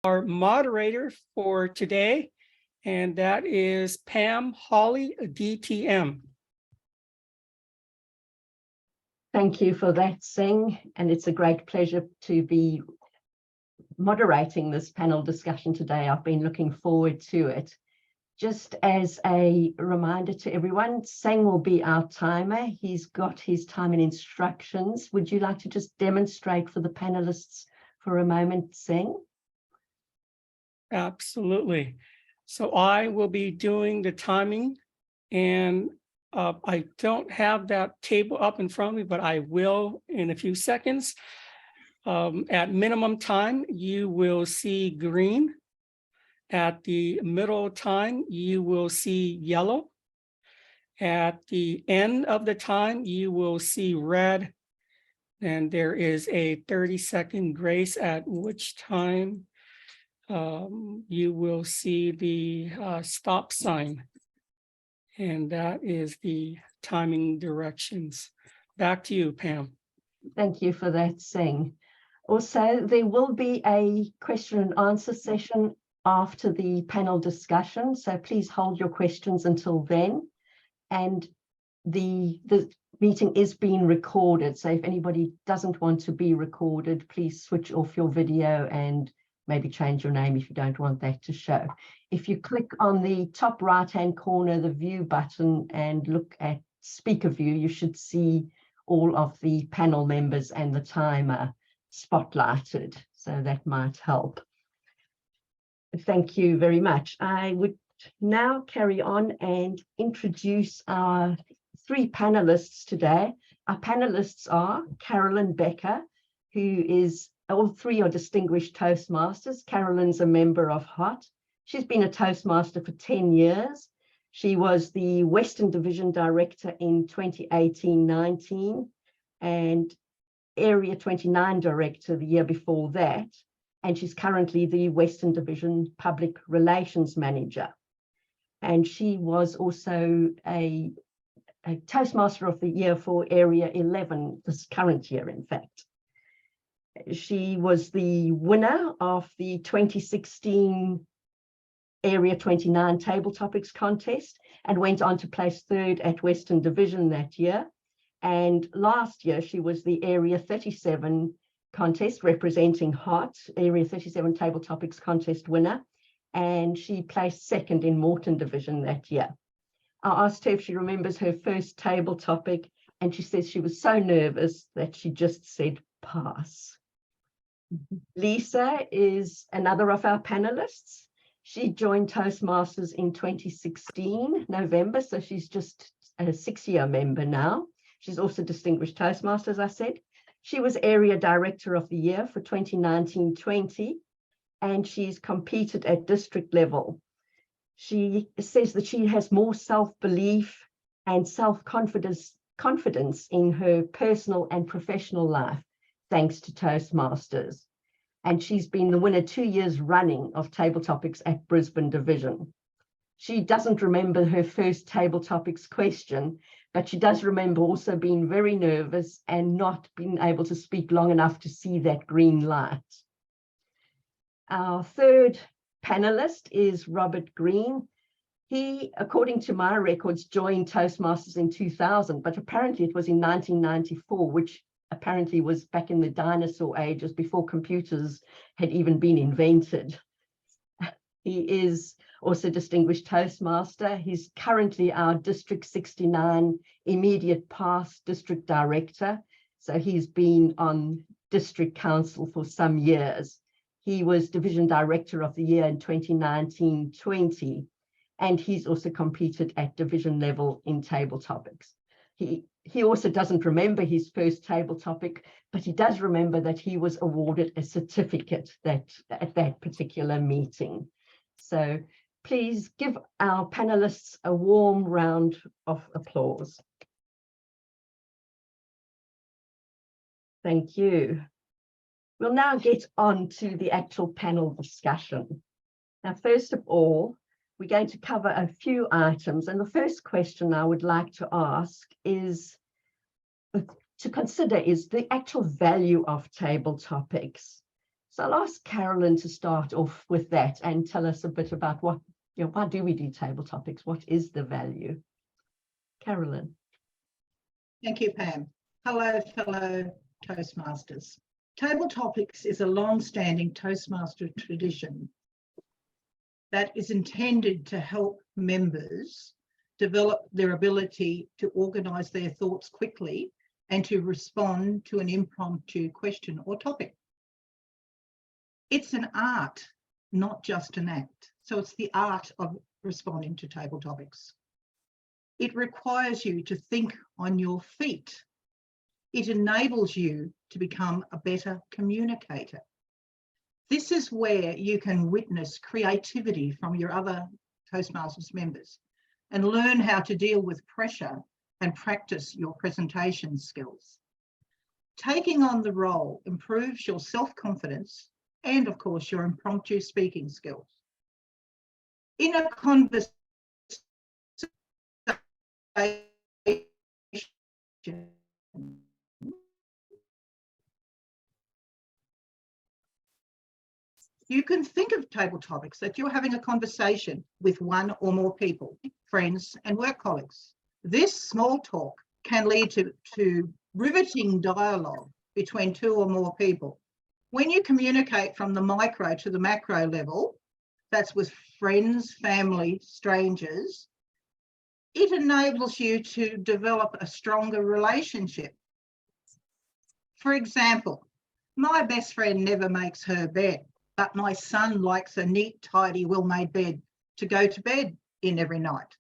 our moderator for today, and that is Pam Holley, DTM. Thank you for that, Singh, and it's a great pleasure to be moderating this panel discussion today. I've been looking forward to it. Just as a reminder to everyone, Singh will be our timer. He's got his timing instructions. Would you like to just demonstrate for the panelists for a moment, Singh? Absolutely. So I will be doing the timing, and I don't have that table up in front of me, but I will in a few seconds. At minimum time, you will see green. At the middle time, you will see yellow. At the end of the time, you will see red. And there is a 30-second grace, at which time you will see the stop sign. And that is the timing directions. Back to you, Pam. Thank you for that, Singh. Also, there will be a question and answer session after the panel discussion, so please hold your questions until then. And the meeting is being recorded, so if anybody doesn't want to be recorded, please switch off your video and maybe change your name if you don't want that to show. If you click on the top right-hand corner, the view button, and look at speaker view, you should see all of the panel members and the timer spotlighted, so that might help. Thank you very much. I would now carry on and introduce our three panelists today. Our panelists are Carolyn Becker, who is, all three are distinguished Toastmasters. Carolyn's a member of HOT. She's been a Toastmaster for 10 years. She was the Western Division Director in 2018-19 and Area 29 Director the year before that. And she's currently the Western Division Public Relations Manager. And she was also a Toastmaster of the Year for Area 11, this current year, in fact. She was the winner of the 2016 Area 29 Table Topics contest and went on to place third at Western Division that year. And last year, she was the Area 37 contest representing HOT, Area 37 Table Topics contest winner, and she placed second in Morton Division that year. I asked her if she remembers her first table topic, and she says she was so nervous that she just said pass. Lisa is another of our panelists. She joined Toastmasters in 2016, November, so she's just a 6-year member now. She's also distinguished Toastmaster, as I said. She was Area Director of the Year for 2019-20, and she's competed at district level. She says that she has more self-belief and self-confidence in her personal and professional life, thanks to Toastmasters. And she's been the winner 2 years running of Table Topics at Brisbane Division. She doesn't remember her first Table Topics question, but she does remember also being very nervous and not being able to speak long enough to see that green light. Our third panelist is Robert Green. He, according to my records, joined Toastmasters in 2000, but apparently it was in 1994, which apparently was back in the dinosaur ages before computers had even been invented. He is also distinguished Toastmaster. He's currently our District 69 Immediate Past District Director. So he's been on District Council for some years. He was Division Director of the Year in 2019-20, and he's also competed at division level in table topics. He also doesn't remember his first table topic, but he does remember that he was awarded a certificate at that particular meeting. So please give our panelists a warm round of applause. Thank you. We'll now get on to the actual panel discussion. Now, first of all, we're going to cover a few items. And the first question I would like to ask is to consider is the actual value of table topics. So I'll ask Carolyn to start off with that and tell us a bit about what, why do we do table topics? What is the value? Carolyn. Thank you, Pam. Hello, fellow Toastmasters. Table topics is a long-standing Toastmaster tradition that is intended to help members develop their ability to organise their thoughts quickly and to respond to an impromptu question or topic. It's an art, not just an act. So it's the art of responding to table topics. It requires you to think on your feet. It enables you to become a better communicator. This is where you can witness creativity from your other Toastmasters members and learn how to deal with pressure and practice your presentation skills. Taking on the role improves your self-confidence and, of course, your impromptu speaking skills. In a conversation, you can think of table topics that you're having a conversation with one or more people, friends and work colleagues. This small talk can lead to riveting dialogue between two or more people. When you communicate from the micro to the macro level, that's with friends, family, strangers, it enables you to develop a stronger relationship. For example, my best friend never makes her bed, but my son likes a neat, tidy, well-made bed to go to bed in every night.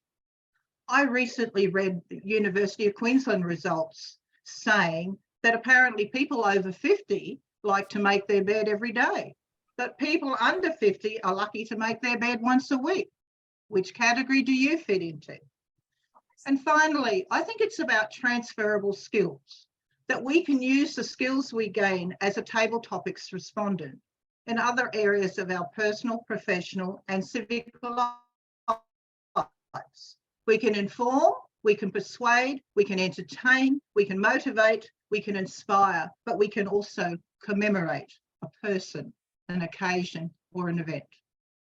I recently read the University of Queensland results saying that apparently people over 50 like to make their bed every day, but people under 50 are lucky to make their bed once a week. Which category do you fit into? And finally, I think it's about transferable skills, that we can use the skills we gain as a table topics respondent in other areas of our personal, professional and civic lives. We can inform, we can persuade, we can entertain, we can motivate, we can inspire, but we can also commemorate a person, an occasion or an event.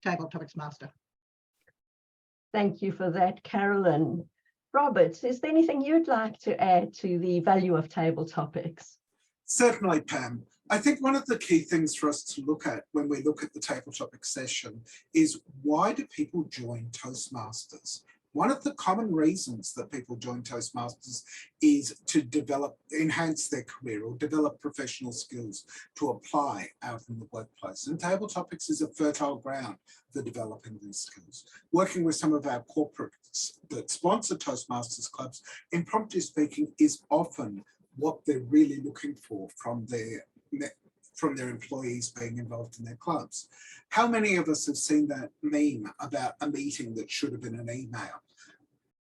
Table Topics Master. Thank you for that, Carolyn. Robert, is there anything you'd like to add to the value of table topics? Certainly, Pam. I think one of the key things for us to look at when we look at the table topic session is, why do people join Toastmasters? One of the common reasons that people join Toastmasters is to enhance their career or develop professional skills to apply out in the workplace. And table topics is a fertile ground for developing these skills. Working with some of our corporates that sponsor Toastmasters clubs, impromptu speaking is often what they're really looking for from their employees being involved in their clubs. How many of us have seen that meme about a meeting that should have been an email?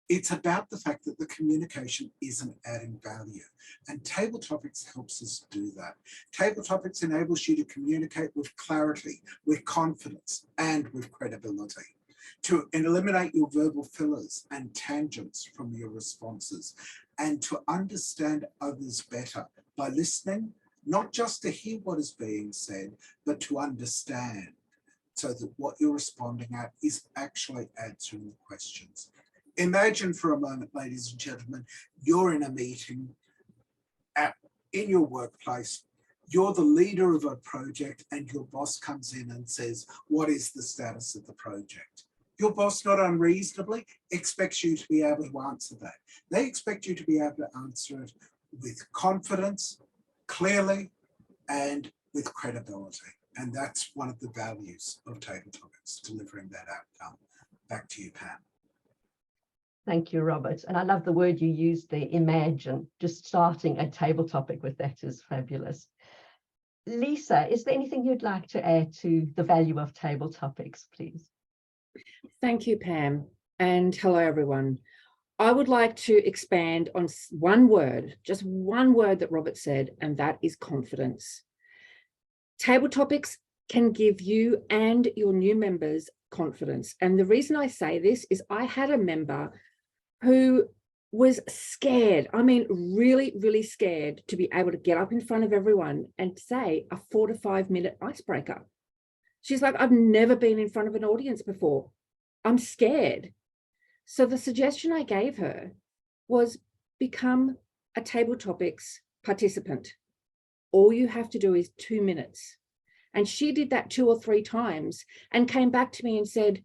It's about the fact that the communication isn't adding value, and table topics helps us do that. Table topics enables you to communicate with clarity, with confidence, and with credibility, to eliminate your verbal fillers and tangents from your responses, and to understand others better by listening, not just to hear what is being said, but to understand, so that what you're responding at is actually answering the questions. Imagine for a moment, ladies and gentlemen, you're in a meeting in your workplace, you're the leader of a project, and your boss comes in and says, what is the status of the project? Your boss, not unreasonably, expects you to be able to answer that. They expect you to be able to answer it with confidence, clearly, and with credibility. And that's one of the values of table topics, delivering that outcome. Back to you, Pam. Thank you, Robert. And I love the word you used there, imagine. Just starting a table topic with that is fabulous. Lisa, is there anything you'd like to add to the value of table topics, please? Thank you, Pam. And hello, everyone. I would like to expand on one word, just one word that Robert said, and that is confidence. Table topics can give you and your new members confidence. And the reason I say this is I had a member who was scared. I mean, really, really scared to be able to get up in front of everyone and say a 4 to 5 minute icebreaker. She's like, I've never been in front of an audience before. I'm scared. So the suggestion I gave her was become a Table Topics participant. All you have to do is 2 minutes. And she did that 2 or 3 times and came back to me and said,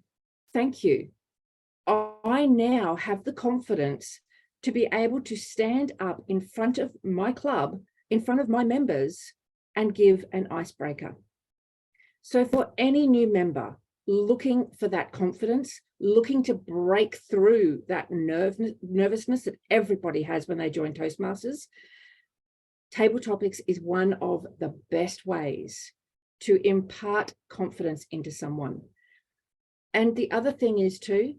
thank you. I now have the confidence to be able to stand up in front of my club, in front of my members, and give an icebreaker. So for any new member looking for that confidence, looking to break through that nervousness that everybody has when they join Toastmasters, Table Topics is one of the best ways to impart confidence into someone. And the other thing is too,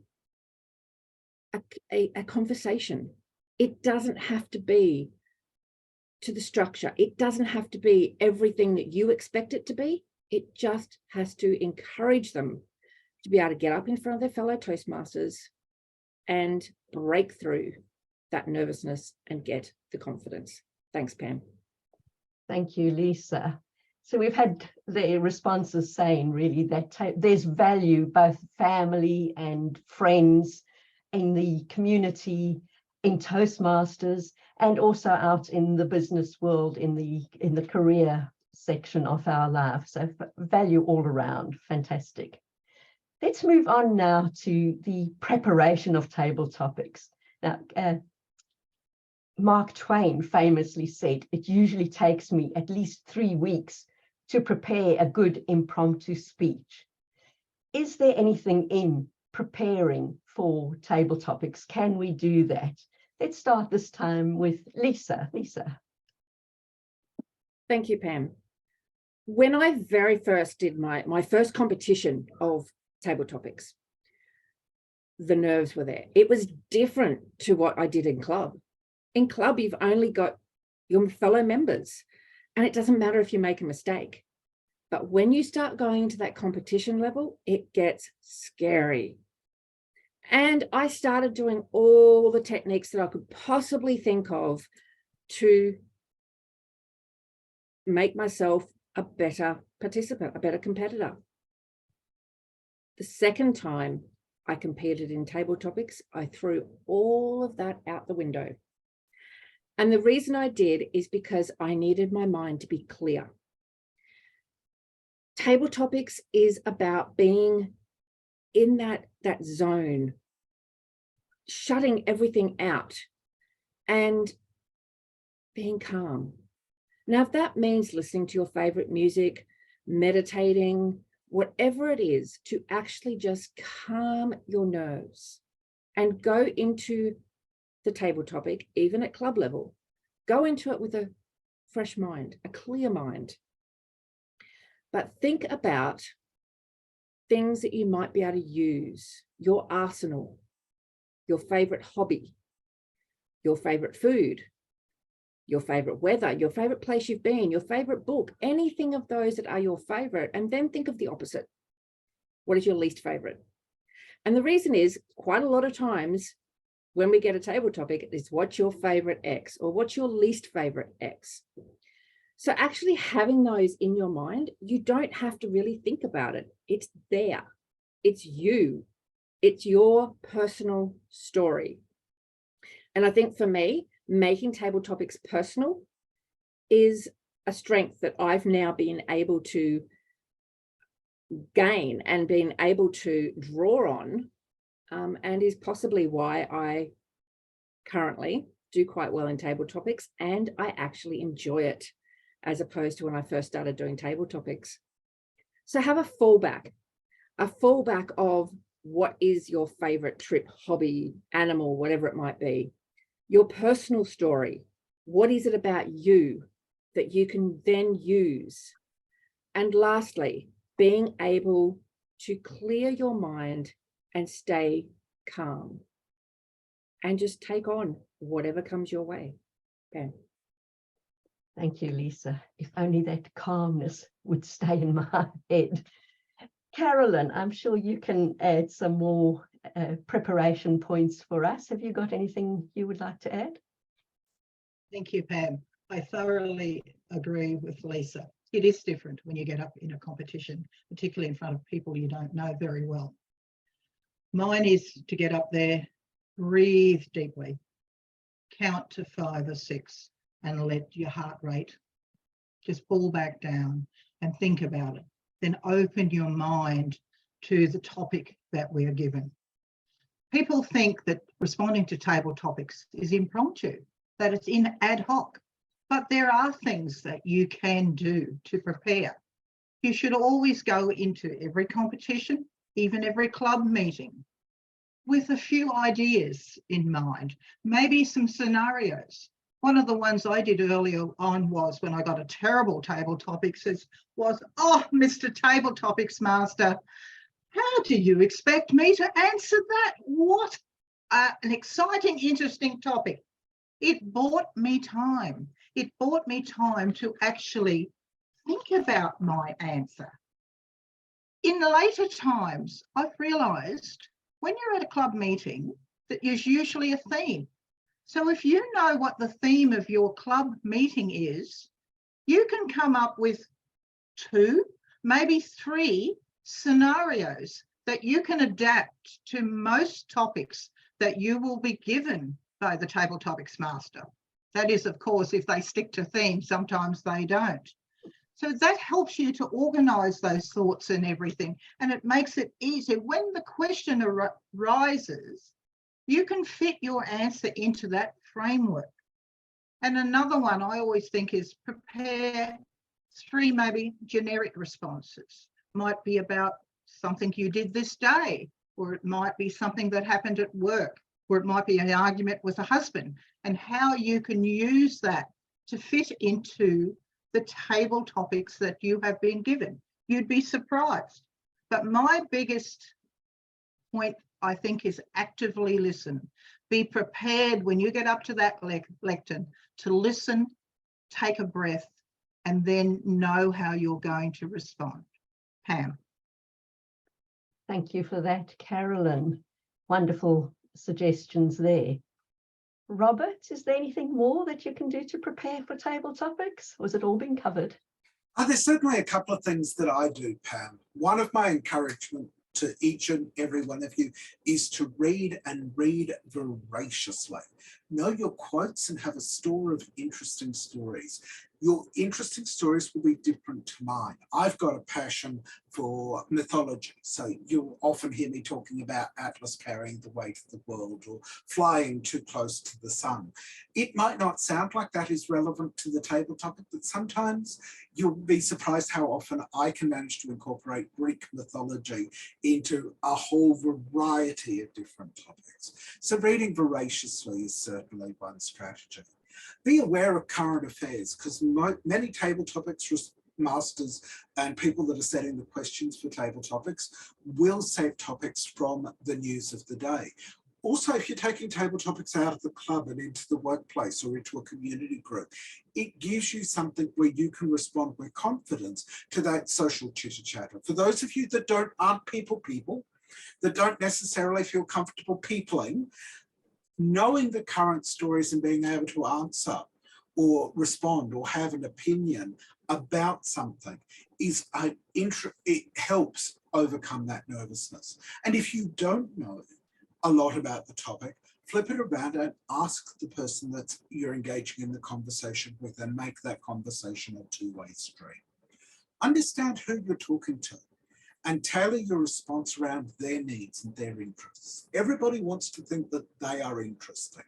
a conversation. It doesn't have to be to the structure. It doesn't have to be everything that you expect it to be. It just has to encourage them to be able to get up in front of their fellow Toastmasters and break through that nervousness and get the confidence. Thanks, Pam. Thank you, Lisa. So we've had the responses saying really that there's value, both family and friends in the community, in Toastmasters, and also out in the business world, in the career section of our life. So value all around. Fantastic. Let's move on now to the preparation of Table Topics. Now, Mark Twain famously said, it usually takes me at least 3 weeks to prepare a good impromptu speech. Is there anything in preparing for Table Topics? Can we do that? Let's start this time with Lisa. Lisa. Thank you, Pam. When I very first did my first competition of Table Topics, the nerves were there. It was different to what I did in club. In club, you've only got your fellow members, and it doesn't matter if you make a mistake. But when you start going into that competition level, it gets scary. And I started doing all the techniques that I could possibly think of to make myself a better participant, a better competitor. The second time I competed in Table Topics, I threw all of that out the window. And the reason I did is because I needed my mind to be clear. Table Topics is about being in that zone, shutting everything out and being calm. Now, if that means listening to your favorite music, meditating, whatever it is, to actually just calm your nerves and go into the table topic, even at club level, go into it with a fresh mind, a clear mind. But think about things that you might be able to use, your arsenal, your favorite hobby, your favorite food, your favorite weather, your favorite place you've been, your favorite book, anything of those that are your favorite, and then think of the opposite. What is your least favorite? And the reason is, quite a lot of times when we get a table topic, it's what's your favorite X or what's your least favorite X. So actually having those in your mind, you don't have to really think about it. It's there. It's you. It's your personal story. And I think for me, making table topics personal is a strength that I've now been able to gain and been able to draw on, and is possibly why I currently do quite well in table topics, and I actually enjoy it, as opposed to when I first started doing table topics. So have a fallback of what is your favorite trip, hobby, animal, whatever it might be, your personal story. What is it about you that you can then use? And lastly, being able to clear your mind and stay calm and just take on whatever comes your way. Okay. Thank you, Lisa. If only that calmness would stay in my head. Carolyn, I'm sure you can add some more preparation points for us. Have you got anything you would like to add? Thank you, Pam. I thoroughly agree with Lisa. It is different when you get up in a competition, particularly in front of people you don't know very well. Mine is to get up there, breathe deeply, count to 5 or 6, and let your heart rate just fall back down and think about it. Then open your mind to the topic that we are given. People think that responding to table topics is impromptu, that it's in ad hoc, but there are things that you can do to prepare. You should always go into every competition, even every club meeting, with a few ideas in mind, maybe some scenarios. One of the ones I did earlier on was when I got a terrible table topics was, oh, Mr. Table Topics Master, how do you expect me to answer that? What an exciting, interesting topic. It bought me time. It bought me time to actually think about my answer. In the later times, I've realised when you're at a club meeting that there's usually a theme. So if you know what the theme of your club meeting is, you can come up with 2, maybe 3 scenarios that you can adapt to most topics that you will be given by the Table Topics Master. That is, of course, if they stick to theme, sometimes they don't. So that helps you to organise those thoughts and everything, and it makes it easier. When the question arises, you can fit your answer into that framework. And another one I always think is prepare 3 maybe generic responses. Might be about something you did this day, or it might be something that happened at work, or it might be an argument with a husband, and how you can use that to fit into the table topics that you have been given. You'd be surprised. But my biggest point, I think, is actively listen. Be prepared when you get up to that lectern to listen, take a breath, and then know how you're going to respond. Pam. Thank you for that, Carolyn. Wonderful suggestions there. Robert, is there anything more that you can do to prepare for table topics? Or has it all been covered? There's certainly a couple of things that I do, Pam. One of my encouragement to each and every one of you is to read and read voraciously. Know your quotes and have a store of interesting stories. Your interesting stories will be different to mine. I've got a passion for mythology, so you'll often hear me talking about Atlas carrying the weight of the world or flying too close to the sun. It might not sound like that is relevant to the table topic, but sometimes you'll be surprised how often I can manage to incorporate Greek mythology into a whole variety of different topics. So reading voraciously is certainly one strategy. Be aware of current affairs, because many table topics masters and people that are setting the questions for table topics will set topics from the news of the day. Also, if you're taking table topics out of the club and into the workplace or into a community group, it gives you something where you can respond with confidence to that social chitter-chatter. For those of you that aren't people, that don't necessarily feel comfortable peopling, knowing the current stories and being able to answer or respond or have an opinion about something it helps overcome that nervousness. And if you don't know a lot about the topic, flip it around and ask the person that you're engaging in the conversation with and make that conversation a two-way street. Understand who you're talking to and tailor your response around their needs and their interests. Everybody wants to think that they are interesting.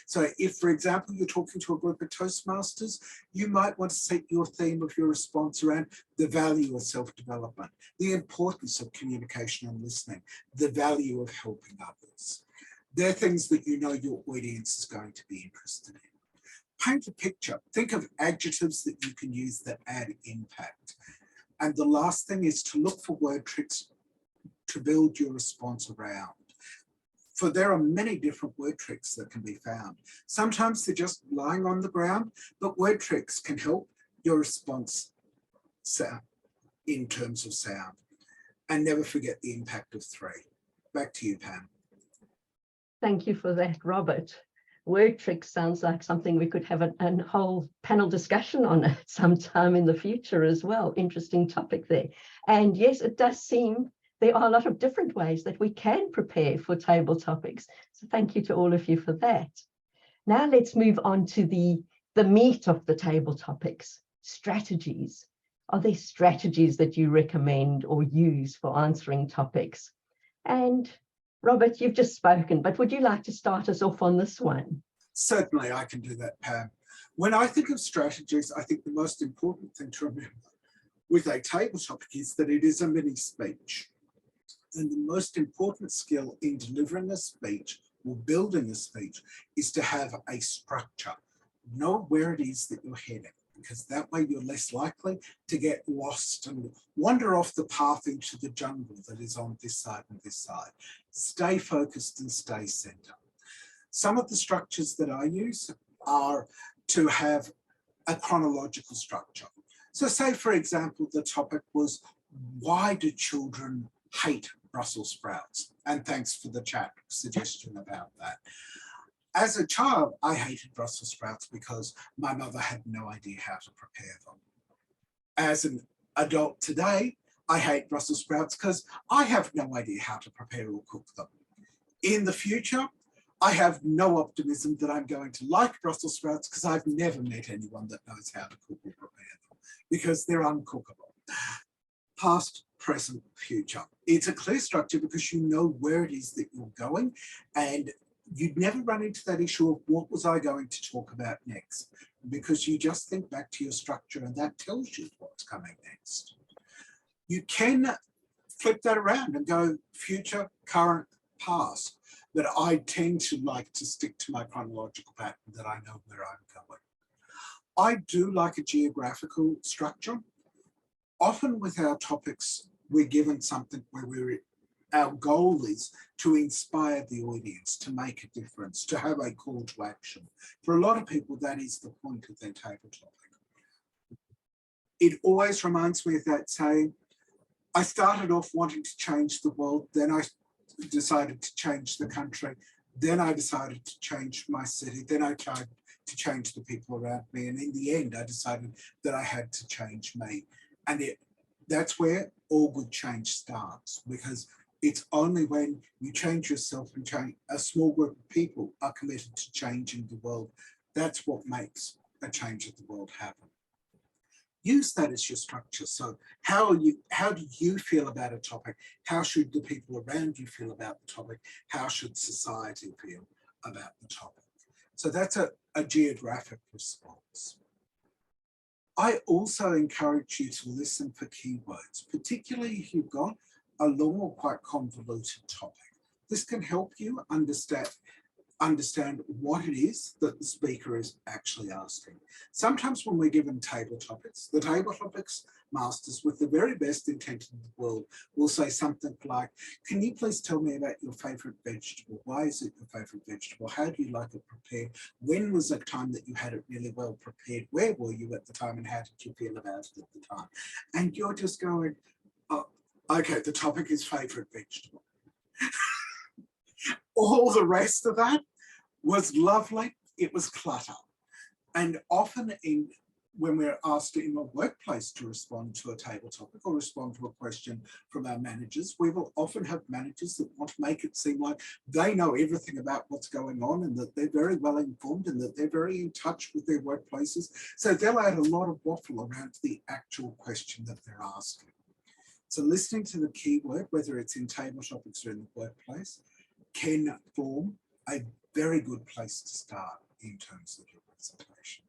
So if, for example, you're talking to a group of Toastmasters, you might want to set your theme of your response around the value of self-development, the importance of communication and listening, the value of helping others. They're things that you know your audience is going to be interested in. Paint a picture. Think of adjectives that you can use that add impact. And the last thing is to look for word tricks to build your response around. For there are many different word tricks that can be found. Sometimes they're just lying on the ground, but word tricks can help your response sound in terms of sound. and never forget the impact of 3. Back to you, Pam. Thank you for that, Robert. Word tricks sounds like something we could have a whole panel discussion on it sometime in the future as well. Interesting topic there. And yes, it does seem there are a lot of different ways that we can prepare for table topics. So thank you to all of you for that. Now let's move on to the meat of the table topics, strategies. Are there strategies that you recommend or use for answering topics? And Robert, you've just spoken, but would you like to start us off on this one? Certainly, I can do that, Pam. When I think of strategies, I think the most important thing to remember with a table topic is that it is a mini speech. And the most important skill in delivering a speech or building a speech is to have a structure. Know where it is that you're heading, because that way you're less likely to get lost and wander off the path into the jungle that is on this side and this side. Stay focused and stay centered. Some of the structures that I use are to have a chronological structure. So say, for example, the topic was, why do children hate Brussels sprouts? And thanks for the chat suggestion about that. As a child, I hated Brussels sprouts because my mother had no idea how to prepare them. As an adult today, I hate Brussels sprouts because I have no idea how to prepare or cook them. In the future, I have no optimism that I'm going to like Brussels sprouts because I've never met anyone that knows how to cook or prepare them because they're uncookable. Past, present, future. It's a clear structure because you know where it is that you're going, and you'd never run into that issue of what was I going to talk about next, because you just think back to your structure and that tells you what's coming next. You can flip that around and go future, current, past, but I tend to like to stick to my chronological pattern that I know where I'm going. I do like a geographical structure. Often with our topics, we're given something where our goal is to inspire the audience, to make a difference, to have a call to action. For a lot of people, that is the point of their table topic. It always reminds me of that saying, I started off wanting to change the world, then I decided to change the country, then I decided to change my city, then I tried to change the people around me, and in the end, I decided that I had to change me. And that's where all good change starts, because it's only when you change yourself and change a small group of people are committed to changing the world. That's what makes a change of the world happen. Use that as your structure. So how do you feel about a topic? How should the people around you feel about the topic? How should society feel about the topic? So that's a geographic response. I also encourage you to listen for keywords, particularly if you've got a long or quite convoluted topic. This can help you understand what it is that the speaker is actually asking. Sometimes when we're given table topics, the table topics masters with the very best intent in the world will say something like, can you please tell me about your favorite vegetable? Why is it your favorite vegetable? How do you like it prepared? When was the time that you had it really well prepared? Where were you at the time and how did you feel about it at the time? And you're just going, oh, okay, the topic is favorite vegetable. All the rest of that was lovely. It was clutter. And often when we're asked in a workplace to respond to a table topic or respond to a question from our managers, we will often have managers that want to make it seem like they know everything about what's going on and that they're very well informed and that they're very in touch with their workplaces. So they'll add a lot of waffle around the actual question that they're asking. So listening to the keyword, whether it's in table topics or in the workplace, can form a very good place to start in terms of your presentation.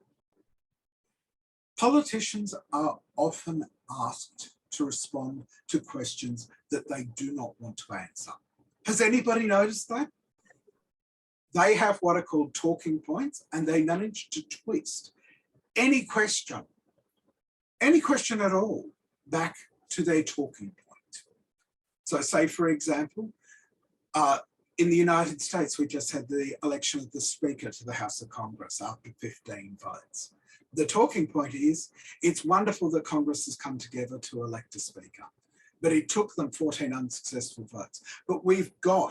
Politicians are often asked to respond to questions that they do not want to answer. Has anybody noticed that? They have what are called talking points, and they manage to twist any question at all, back to their talking point. So say, for example, in the United States, we just had the election of the Speaker to the House of Congress after 15 votes. The talking point is, it's wonderful that Congress has come together to elect a Speaker. but it took them 14 unsuccessful votes. But we've now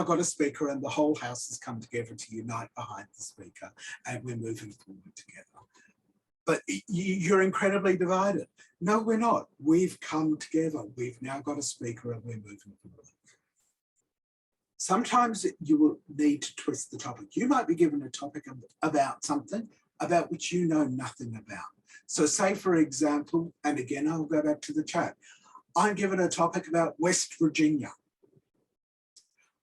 got a speaker, and the whole House has come together to unite behind the speaker, and we're moving forward together. But you're incredibly divided. No, we're not. We've come together. We've now got a speaker and we're moving forward. Sometimes you will need to twist the topic. You might be given a topic about something about which you know nothing about. So say, for example, and again, I'll go back to the chat. I'm given a topic about West Virginia.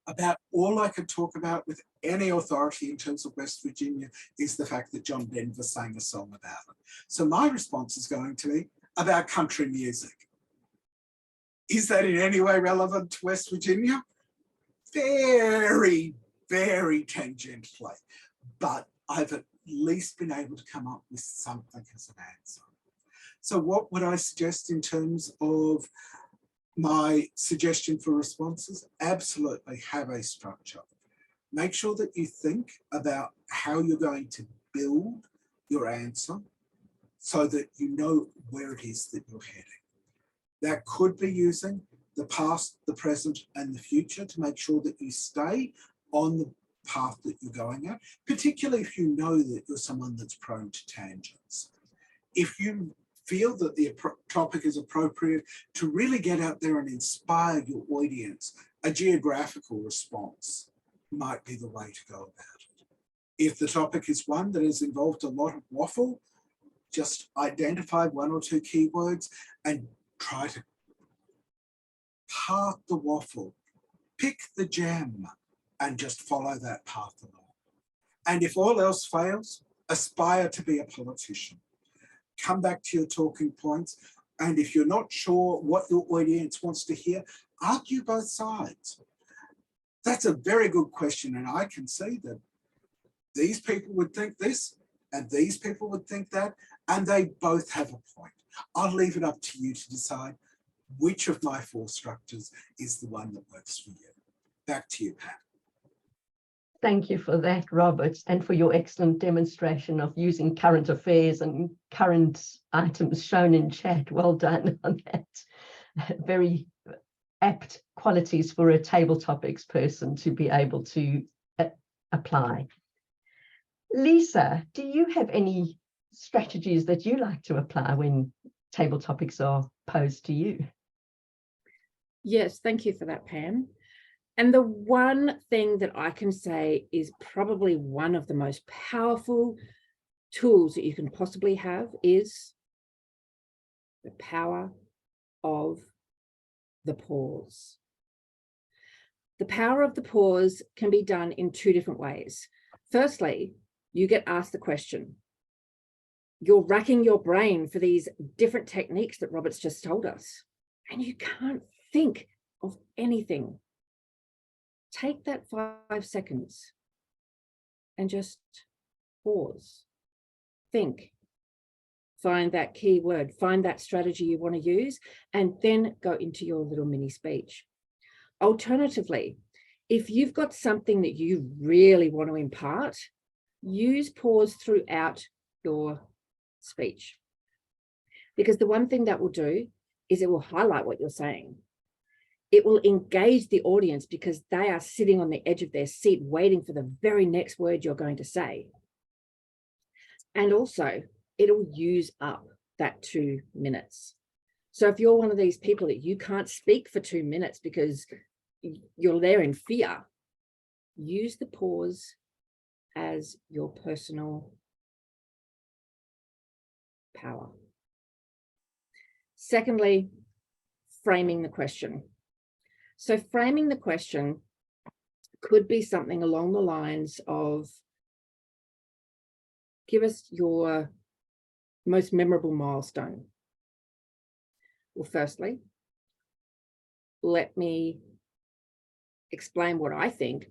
About all I could talk about with any authority in terms of West Virginia is the fact that John Denver sang a song about it. So my response is going to be about country music. Is that in any way relevant to West Virginia? Very, very tangentially, but I've at least been able to come up with something as an answer. So what would I suggest in terms of my suggestion for responses? Absolutely have a structure. Make sure that you think about how you're going to build your answer so that you know where it is that you're heading. That could be using the past, the present, and the future to make sure that you stay on the path that you're going at, particularly if you know that you're someone that's prone to tangents. If you feel that the topic is appropriate to really get out there and inspire your audience, a geographical response might be the way to go about it. If the topic is one that has involved a lot of waffle, just identify one or two keywords and try to part the waffle, pick the gem, and just follow that path along. And if all else fails, aspire to be a politician. Come back to your talking points. And if you're not sure what your audience wants to hear, argue both sides. That's a very good question. And I can see that these people would think this and these people would think that, and they both have a point. I'll leave it up to you to decide which of my four structures is the one that works for you. Back to you, Pam. Thank you for that, Robert, and for your excellent demonstration of using current affairs and current items shown in chat. Well done on that. Very apt qualities for a table topics person to be able to apply. Lisa, do you have any strategies that you like to apply when table topics are posed to you? Yes, thank you for that, Pam. And the one thing that I can say is probably one of the most powerful tools that you can possibly have is the power of the pause. The power of the pause can be done in two different ways. Firstly, you get asked the question. You're racking your brain for these different techniques that Robert's just told us, and you can't think of anything. Take that 5 seconds and just pause, think, find that key word, find that strategy you want to use, and then go into your little mini speech. Alternatively, if you've got something that you really want to impart, use pause throughout your speech. Because the one thing that will do is it will highlight what you're saying. It will engage the audience because they are sitting on the edge of their seat waiting for the very next word you're going to say. And also, it'll use up that 2 minutes. So if you're one of these people that you can't speak for 2 minutes because you're there in fear, use the pause as your personal power. Secondly, framing the question. So framing the question could be something along the lines of, give us your most memorable milestone. Well, firstly, let me explain what I think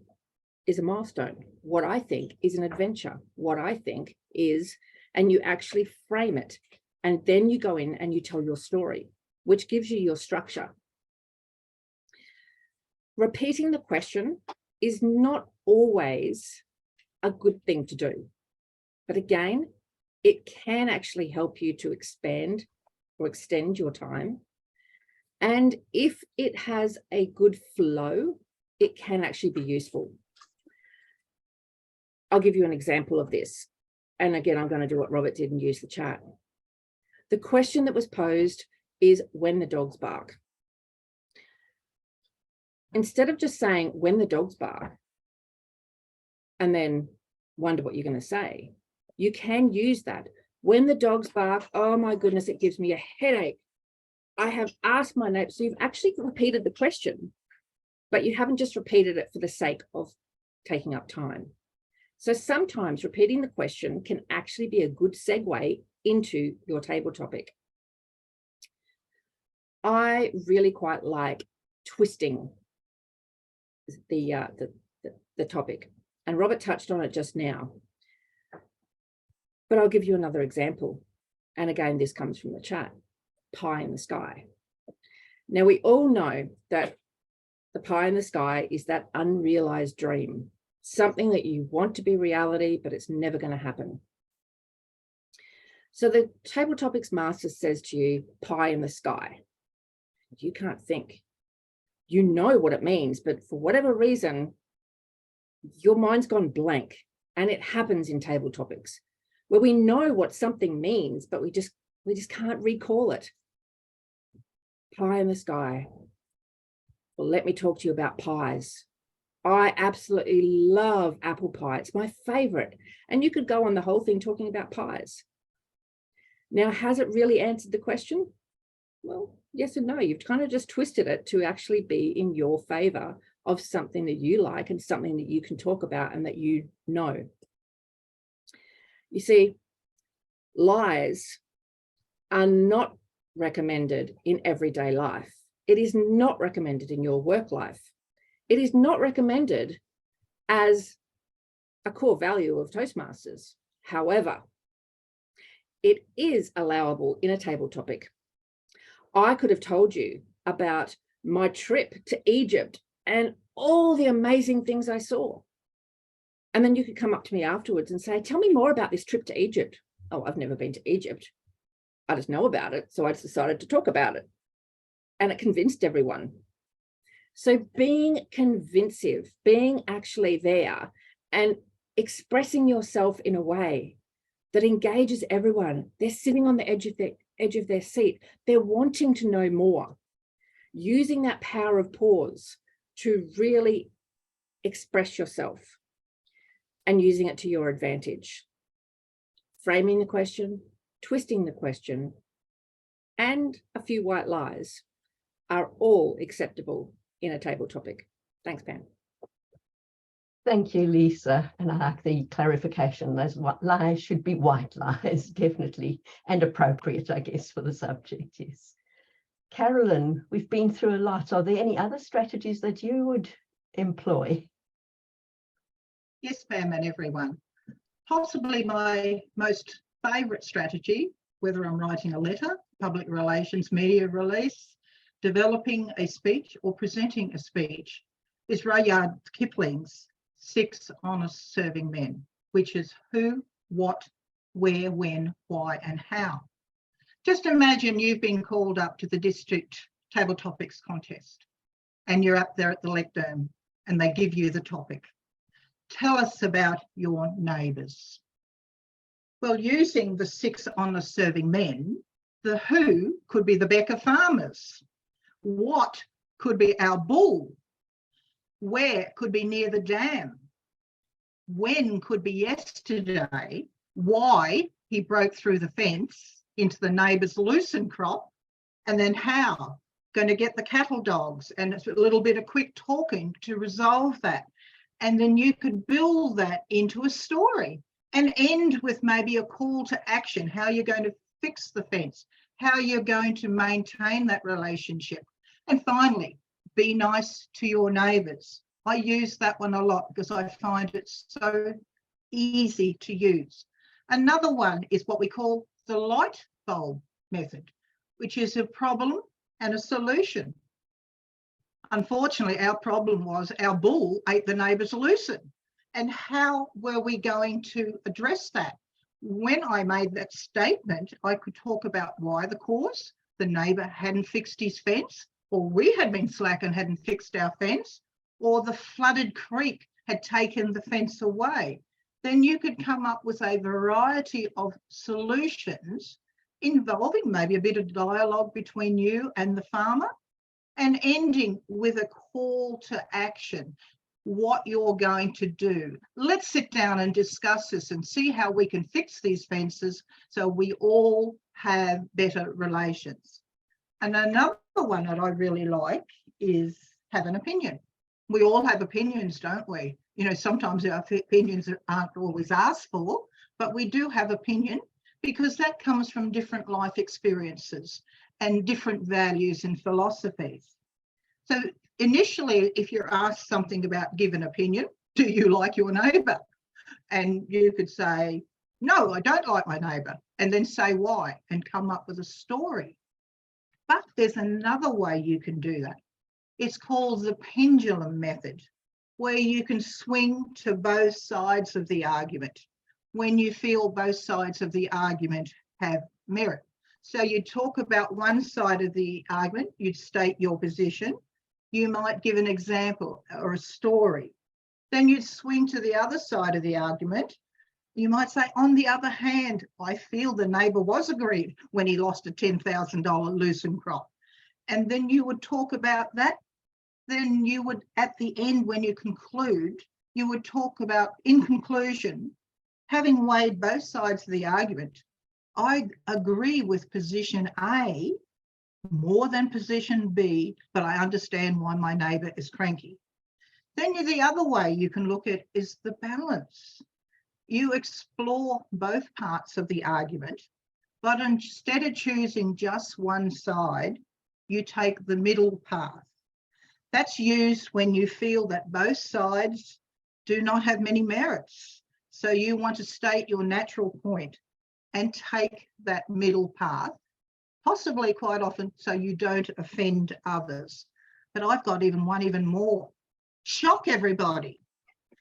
is a milestone, what I think is an adventure, what I think is, and you actually frame it. And then you go in and you tell your story, which gives you your structure. Repeating the question is not always a good thing to do. But again, it can actually help you to expand or extend your time. And if it has a good flow, it can actually be useful. I'll give you an example of this. And again, I'm going to do what Robert did and use the chat. The question that was posed is when the dogs bark. Instead of just saying when the dogs bark and then wonder what you're going to say, you can use that. When the dogs bark, oh my goodness, it gives me a headache. I have asked my neighbor. So you've actually repeated the question, but you haven't just repeated it for the sake of taking up time. So sometimes repeating the question can actually be a good segue into your table topic. I really quite like twisting the topic, and Robert touched on it just now. But I'll give you another example. And again, this comes from the chat, pie in the sky. Now, we all know that the pie in the sky is that unrealized dream, something that you want to be reality, but it's never going to happen. So the table topics master says to you, pie in the sky. You can't think. You know what it means, but for whatever reason, your mind's gone blank. And it happens in table topics where we know what something means, but we just can't recall it. Pie in the sky. Well, let me talk to you about pies. I absolutely love apple pie. It's my favorite. And you could go on the whole thing talking about pies. Now, has it really answered the question? Well, yes and no. You've kind of just twisted it to actually be in your favor of something that you like and something that you can talk about and that you know. You see, lies are not recommended in everyday life. It is not recommended in your work life. It is not recommended as a core value of Toastmasters. However, it is allowable in a table topic. I could have told you about my trip to Egypt and all the amazing things I saw. And then you could come up to me afterwards and say, tell me more about this trip to Egypt. Oh, I've never been to Egypt. I just know about it. So I just decided to talk about it. And it convinced everyone. So being convincing, being actually there and expressing yourself in a way that engages everyone. They're sitting on the edge of their seat. They're wanting to know more. Using that power of pause to really express yourself and using it to your advantage. Framing the question, twisting the question, and a few white lies are all acceptable in a table topic. Thanks, Pam. Thank you, Lisa. And I like the clarification. Those lies should be white lies, definitely, and appropriate, I guess, for the subject, yes. Carolyn, we've been through a lot. Are there any other strategies that you would employ? Yes, Pam and everyone. Possibly my most favourite strategy, whether I'm writing a letter, public relations, media release, developing a speech or presenting a speech, is Rudyard Kipling's 6 honest serving men, which is who, what, where, when, why, and how. Just imagine you've been called up to the district table topics contest and you're up there at the lectern and they give you the topic. Tell us about your neighbours. Well, using the 6 honest serving men, the who could be the Becker farmers. What could be our bull? Where could be near the dam? When could be yesterday? Why he broke through the fence into the neighbour's lucerne crop? And then how? Going to get the cattle dogs, and it's a little bit of quick talking to resolve that. And then you could build that into a story and end with maybe a call to action, how you're going to fix the fence, how you're going to maintain that relationship. And finally, be nice to your neighbours. I use that one a lot because I find it so easy to use. Another one is what we call the light bulb method, which is a problem and a solution. Unfortunately, our problem was our bull ate the neighbour's lucerne. And how were we going to address that? when I made that statement, I could talk about why the cause, the neighbour hadn't fixed his fence, or we had been slack and hadn't fixed our fence, or the flooded creek had taken the fence away. Then you could come up with a variety of solutions involving maybe a bit of dialogue between you and the farmer, and ending with a call to action, what you're going to do. Let's sit down and discuss this and see how we can fix these fences so we all have better relations. And another one that I really like is have an opinion. We all have opinions, don't we? You know, sometimes our opinions aren't always asked for, but we do have opinion because that comes from different life experiences and different values and philosophies. So initially, if you're asked something about give an opinion, do you like your neighbour? And you could say, no, I don't like my neighbour, and then say why and come up with a story. But there's another way you can do that. It's called the pendulum method, where you can swing to both sides of the argument when you feel both sides of the argument have merit. So you talk about one side of the argument, you'd state your position, you might give an example or a story. Then you'd swing to the other side of the argument. You might say, on the other hand, I feel the neighbour was aggrieved when he lost a $10,000 loosened crop. And then you would talk about that. Then you would, at the end, when you conclude, you would talk about, in conclusion, having weighed both sides of the argument, I agree with position A more than position B, but I understand why my neighbour is cranky. Then the other way you can look at is the balance. You explore both parts of the argument, but instead of choosing just one side, you take the middle path. That's used when you feel that both sides do not have many merits. So you want to state your natural point and take that middle path, possibly quite often so you don't offend others. But I've got even more. Shock everybody.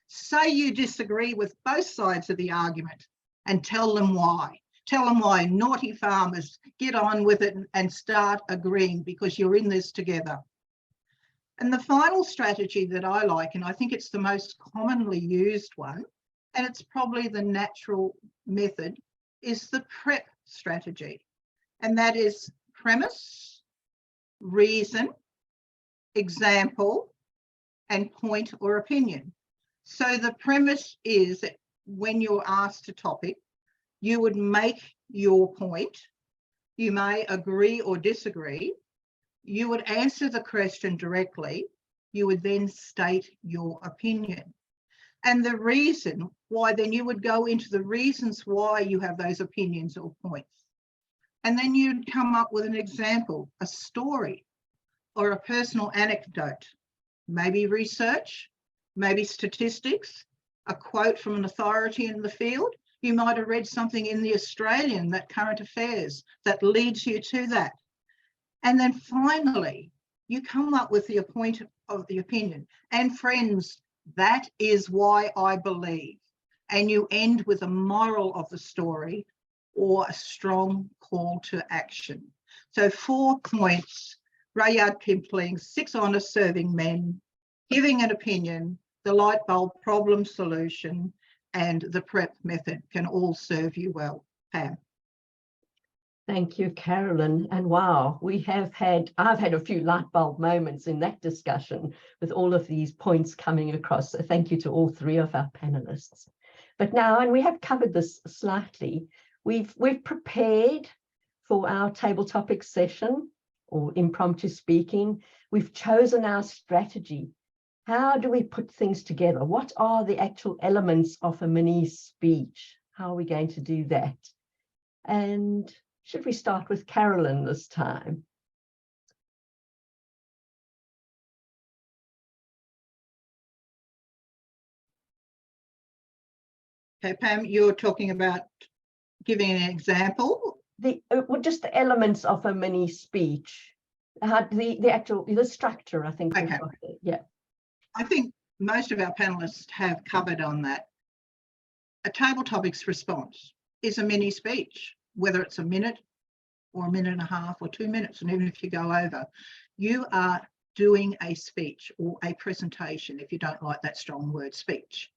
Say you disagree with both sides of the argument and tell them why. Tell them why naughty farmers, get on with it and start agreeing because you're in this together. And the final strategy that I like, and I think it's the most commonly used one, and it's probably the natural method, is the PREP strategy. And that is premise, reason, example, and point or opinion. So the premise is that when you're asked a topic, you would make your point. You may agree or disagree. You would answer the question directly. You would then state your opinion. And the reason why, then you would go into the reasons why you have those opinions or points. And then you'd come up with an example, a story, or a personal anecdote, maybe research, maybe statistics, a quote from an authority in the field. You might have read something in the Australian, that current affairs, that leads you to that. And then finally, you come up with the point of the opinion. And friends, that is why I believe. And you end with a moral of the story or a strong call to action. So 4 points, Rudyard Kipling, 6 honest serving men, giving an opinion, the light bulb problem solution, and the PREP method can all serve you well. Pam. Thank you, Carolyn. And wow, I've had a few light bulb moments in that discussion with all of these points coming across. So thank you to all 3 of our panelists. But now, and we have covered this slightly, we've prepared for our table topic session or impromptu speaking. We've chosen our strategy. How do we put things together? What are the actual elements of a mini speech? How are we going to do that? And should we start with Carolyn this time? Okay, Pam, you're talking about giving an example? Well, just the elements of a mini speech. The structure, I think. Okay. Yeah. I think most of our panelists have covered on that. A table topics response. is a mini speech, whether it's a minute or a minute and a half or 2 minutes. And even if you go over, you are doing a speech or a presentation, if you don't like that strong word, speech.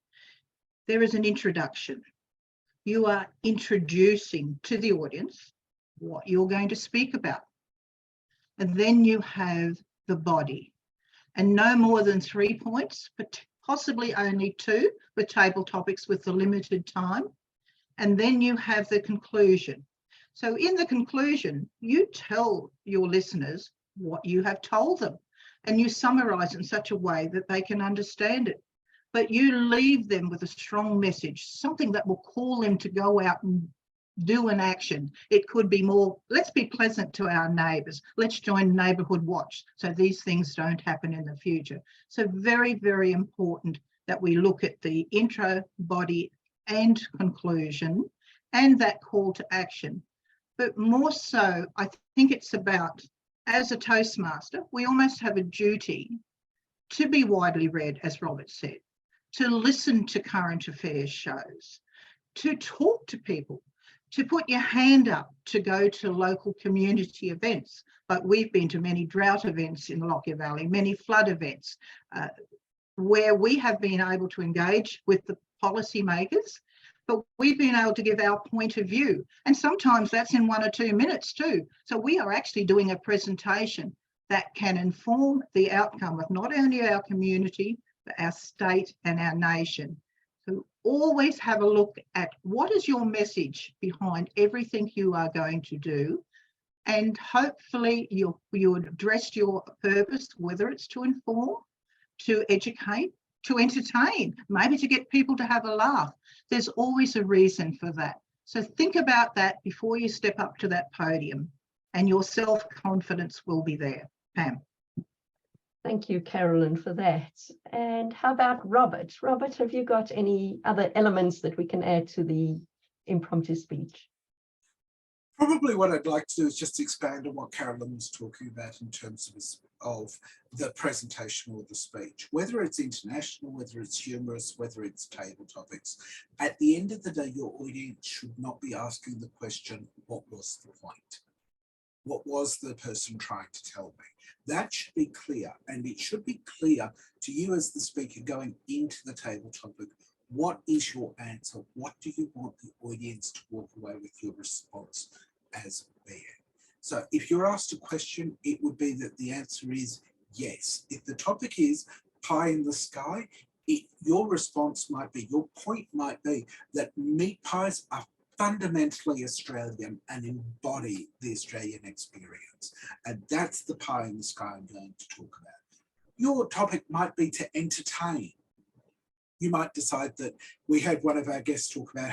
There is an introduction. You are introducing to the audience what you're going to speak about. And then you have the body, and no more than 3 points, but possibly only 2 with table topics with the limited time. And then you have the conclusion. So in the conclusion, you tell your listeners what you have told them, and you summarize in such a way that they can understand it. But you leave them with a strong message, something that will call them to go out and do an action. It could be more, let's be pleasant to our neighbours. Let's join Neighbourhood Watch so these things don't happen in the future. So very, very important that we look at the intro, body and conclusion and that call to action. But more so, I think it's about, as a Toastmaster, we almost have a duty to be widely read, as Robert said, to listen to current affairs shows, to talk to people, to put your hand up, to go to local community events. Like we've been to many drought events in the Lockyer Valley, many flood events, where we have been able to engage with the policymakers, but we've been able to give our point of view. And sometimes that's in 1 or 2 minutes too. So we are actually doing a presentation that can inform the outcome of not only our community, but our state and our nation. So always have a look at what is your message behind everything you are going to do. And hopefully you address your purpose, whether it's to inform, to educate, to entertain, maybe to get people to have a laugh. There's always a reason for that. So think about that before you step up to that podium, and your self-confidence will be there. Pam. Thank you, Carolyn, for that. And how about Robert? Robert, have you got any other elements that we can add to the impromptu speech? Probably what I'd like to do is just expand on what Carolyn was talking about in terms of the presentation or the speech, whether it's international, whether it's humorous, whether it's table topics. At the end of the day, your audience should not be asking the question, what was the point? What was the person trying to tell me? That should be clear, and it should be clear to you as the speaker going into the table topic. What is your answer? What do you want the audience to walk away with your response as being? So if you're asked a question, it would be that the answer is yes. If the topic is pie in the sky, your response might be, your point might be that meat pies are fundamentally Australian and embody the Australian experience. And that's the pie in the sky I'm going to talk about. Your topic might be to entertain. You might decide that we had one of our guests talk about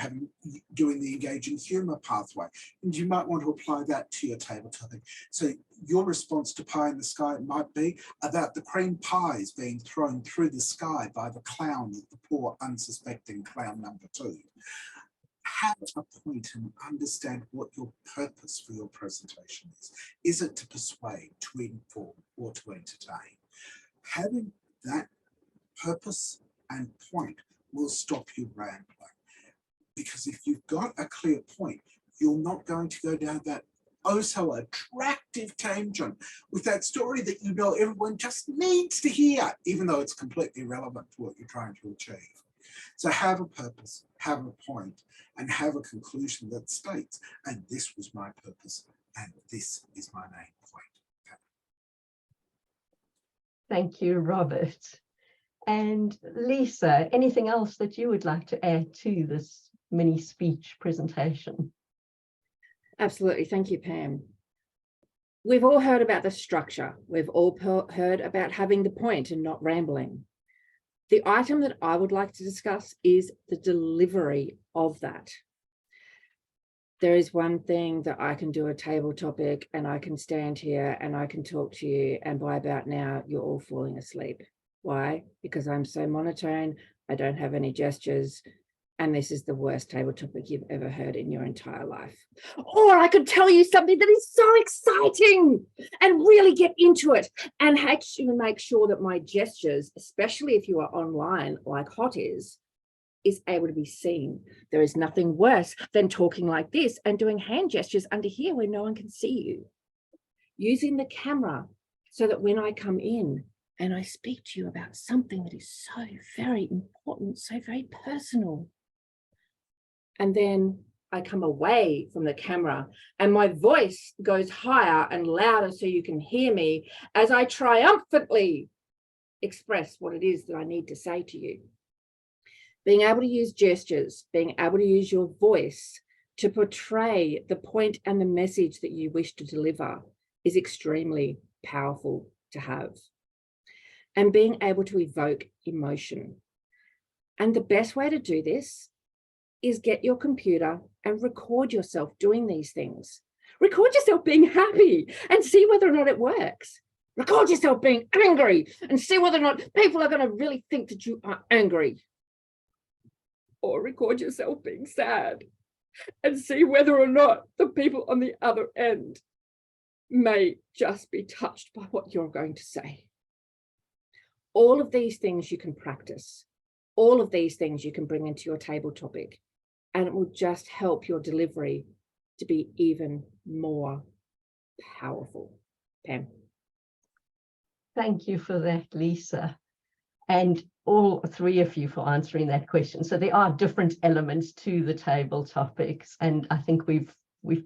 doing the engaging humour pathway, and you might want to apply that to your table topic. So your response to pie in the sky might be about the cream pies being thrown through the sky by the clown, the poor unsuspecting clown number 2. Have a point and understand what your purpose for your presentation is. Is it to persuade, to inform, or to entertain? Having that purpose and point will stop you rambling. Because if you've got a clear point, you're not going to go down that oh so attractive tangent with that story that you know everyone just needs to hear, even though it's completely irrelevant to what you're trying to achieve. So have a purpose, have a point, and have a conclusion that states, and this was my purpose, and this is my main point. Thank you, Robert. And Lisa, anything else that you would like to add to this mini speech presentation? Absolutely. Thank you, Pam. We've all heard about the structure. We've all heard about having the point and not rambling. The item that I would like to discuss is the delivery of that. There is one thing that I can do a table topic and I can stand here and I can talk to you, and by about now you're all falling asleep. Why? Because I'm so monotone, I don't have any gestures, and this is the worst table topic you've ever heard in your entire life. Or I could tell you something that is so exciting and really get into it and actually make sure that my gestures, especially if you are online like Hot is, is able to be seen. There is nothing worse than talking like this and doing hand gestures under here where no one can see you. Using the camera so that when I come in and I speak to you about something that is so very important, so very personal, and then I come away from the camera and my voice goes higher and louder so you can hear me as I triumphantly express what it is that I need to say to you. Being able to use gestures, being able to use your voice to portray the point and the message that you wish to deliver is extremely powerful to have. And being able to evoke emotion. And the best way to do this is get your computer and record yourself doing these things. Record yourself being happy and see whether or not it works. Record yourself being angry and see whether or not people are going to really think that you are angry. Or record yourself being sad and see whether or not the people on the other end may just be touched by what you're going to say. All of these things you can practice. All of these things you can bring into your table topic, and it will just help your delivery to be even more powerful. Pam. Thank you for that, Lisa. And all three of you for answering that question. So there are different elements to the table topics, and I think we've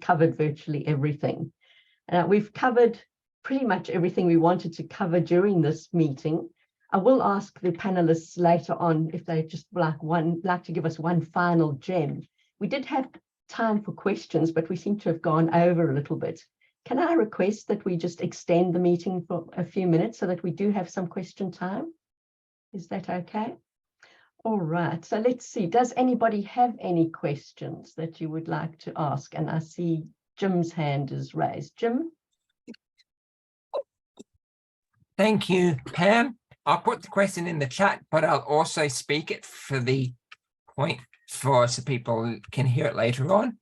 covered virtually everything. We've covered pretty much everything we wanted to cover during this meeting. I will ask the panelists later on if they just like to give us one final gem. We did have time for questions, but we seem to have gone over a little bit. Can I request that we just extend the meeting for a few minutes so that we do have some question time? Is that okay? All right, so let's see. Does anybody have any questions that you would like to ask? And I see Jim's hand is raised. Jim? Thank you, Pam. I'll put the question in the chat, but I'll also speak it for the point so people can hear it later on.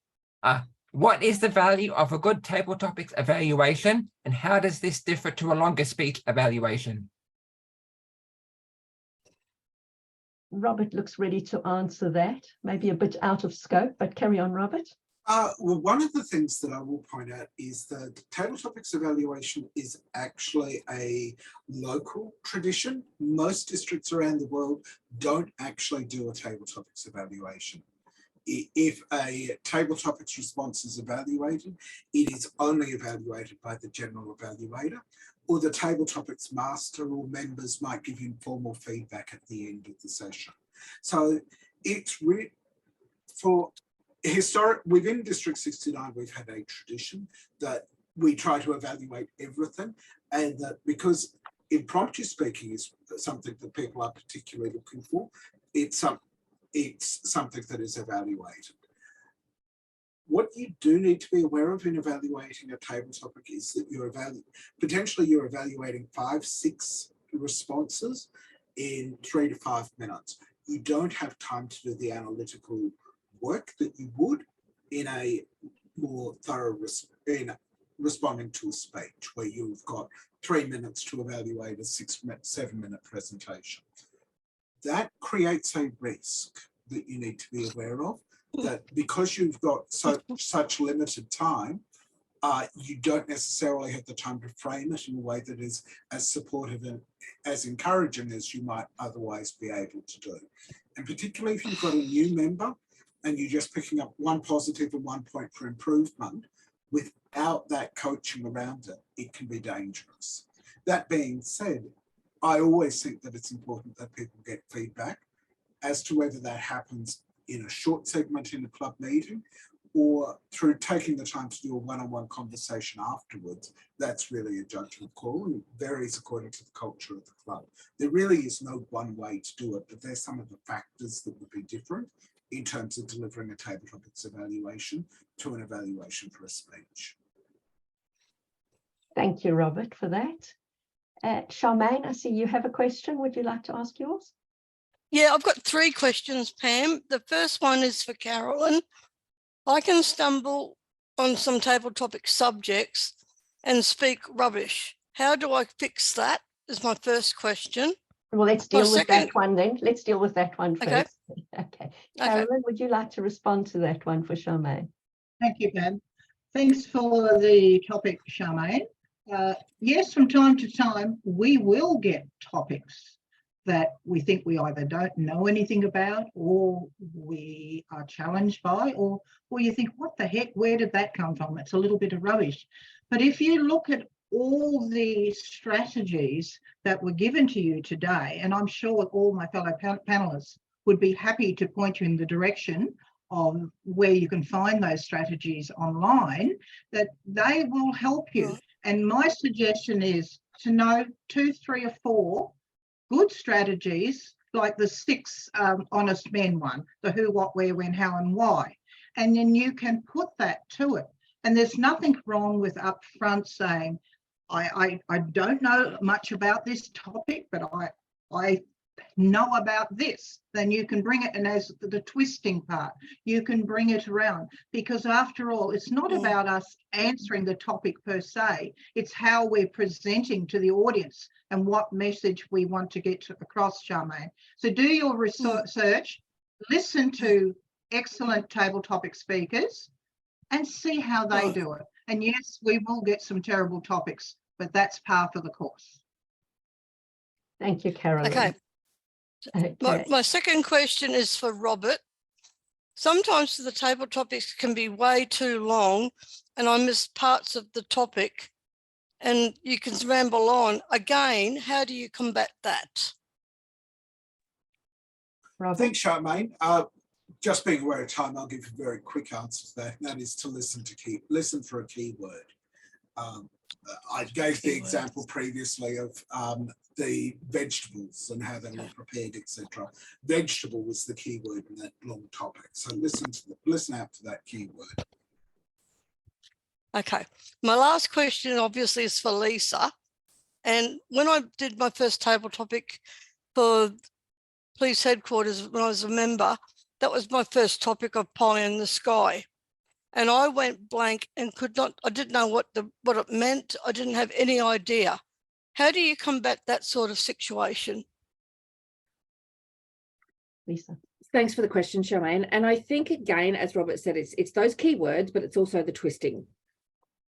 What is the value of a good table topics evaluation, and how does this differ to a longer speech evaluation? Robert looks ready to answer that. Maybe a bit out of scope, but carry on, Robert. Well, one of the things that I will point out is that table topics evaluation is actually a local tradition. Most districts around the world don't actually do a table topics evaluation. If a table topics response is evaluated, it is only evaluated by the general evaluator, or the table topics master or members might give informal feedback at the end of the session. So it's within District 69, we've had a tradition that we try to evaluate everything, and that because impromptu speaking is something that people are particularly looking for, it's something that is evaluated. What you do need to be aware of in evaluating a table topic is that you're evaluating 5-6 responses in 3 to 5 minutes. You don't have time to do the analytical work that you would in a more thorough responding to a speech where you've got 3 minutes to evaluate a 7-minute presentation. That creates a risk that you need to be aware of, that because you've got such limited time, you don't necessarily have the time to frame it in a way that is as supportive and as encouraging as you might otherwise be able to do. And particularly if you've got a new member and you're just picking up one positive and one point for improvement, without that coaching around it, it can be dangerous. That being said, I always think that it's important that people get feedback as to whether that happens in a short segment in a club meeting or through taking the time to do a one-on-one conversation afterwards. That's really a judgment call, and it varies according to the culture of the club. There really is no one way to do it, but there's some of the factors that would be different in terms of delivering a table topics evaluation to an evaluation for a speech. Thank you, Robert, for that. Charmaine, I see you have a question. Would you like to ask yours? Yeah, I've got 3 questions, Pam. The first one is for Carolyn. I can stumble on some table topic subjects and speak rubbish. How do I fix that? Is my first question. Well, let's deal with second- that one then. Let's deal with that one Okay. first. Okay. Carolyn, would you like to respond to that one for Charmaine? Thank you, Pam. Thanks for the topic, Charmaine. Yes, from time to time, we will get topics that we think we either don't know anything about, or we are challenged by, or you think, what the heck, where did that come from? It's a little bit of rubbish. But if you look at all the strategies that were given to you today, and I'm sure all my fellow panelists would be happy to point you in the direction of where you can find those strategies online, that they will help you. Right. And my suggestion is to know 2, 3 or 4 good strategies, like the 6 honest men one, the who, what, where, when, how, and why. And then you can put that to it. And there's nothing wrong with upfront saying, I don't know much about this topic, but I know about this. Then you can bring it, and as the twisting part, you can bring it around, because after all, it's not about us answering the topic per se, it's how we're presenting to the audience and what message we want to get across, Charmaine. So do your research, listen to excellent table topic speakers and see how they do it. And yes, we will get some terrible topics, but that's par for the course. Thank you, Carolyn. Okay. Okay. My second question is for Robert. Sometimes the table topics can be way too long and I miss parts of the topic and you can ramble on. Again, how do you combat that? Robert? Thanks, Charmaine. Just being aware of time, I'll give a very quick answer to that, and that is to listen for a keyword. I gave the example previously of the vegetables and how they were prepared, etc. Vegetable was the keyword in that long topic. So listen out to that keyword. Okay. My last question obviously is for Lisa. And when I did my first table topic for police headquarters, when I was a member, that was my first topic of pie in the sky. And I went blank and I didn't know what it meant. I didn't have any idea. How do you combat that sort of situation? Lisa. Thanks for the question, Charmaine. And I think, again, as Robert said, it's those keywords, but it's also the twisting.